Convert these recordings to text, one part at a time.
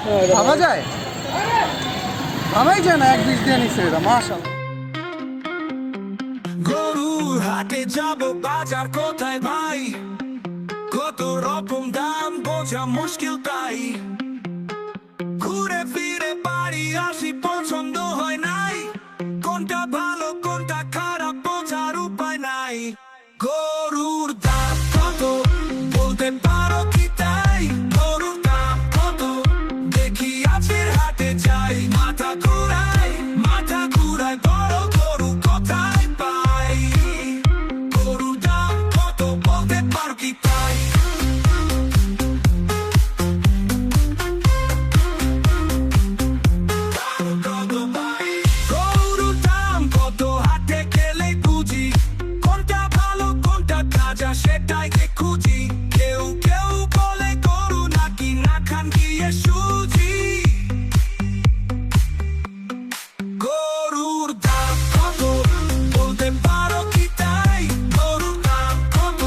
ভাবা যায়? ভাবাই যায় না, 1.20 দিয়ে নিচ্ছে এটা, মাশাআল্লাহ। গরুর হাটে যাব, বাজার কোথায় ভাই? কত রকম দাম বোঝা মুশকিল তাই। ঘুরে ফিরে বাড়ি আসি, পছন্দ হয় নাই। কোনটা ভালো কোনটা খারাপ বোঝার উপায় নাই। গরুর দাম কত বলতে পারো কি তাই? গরুর দাম কত দেখি আজকের হাটে যাই। মাথা ঘুরাই বড় গরু কোথায় পাই? গরুর দাম কত বলতে পারো কি তাই? গরুর দাম কত হাটে গেলেই বুঝি। কোনটা ভালো কোনটা তাজা সেটাই খুঁজি। কেউ কেউ বলে গরু নাকি না খান গিয়ে সুজি। গরুর দাম কত বলতে পারো কি তাই? গরুর দাম কত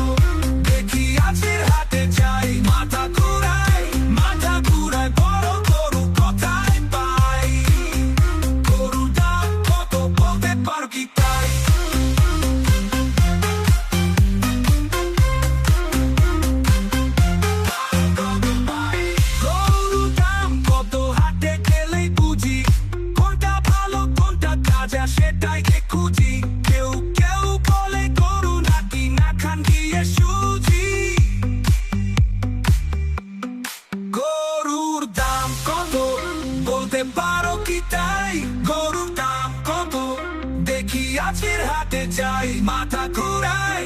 দেখি আজকের হাটে যাই। মাথা ঘুরাই বড় গরু কোথায় পাই? গরুর দাম কত বলতে পারো কি তাই? গরুর দাম কত হাটে গেলেই বুঝি। কোনটা ভালো কোনটা তাজা সেটাই খুঁজি। কেউ কেউ বলে গরু নাকি না খান গিয়ে সুজি। গরুর দাম কত বলতে পারো কি তাই? গরুর দাম কত দেখি আজকের হাটে যাই। মাথা ঘুরাই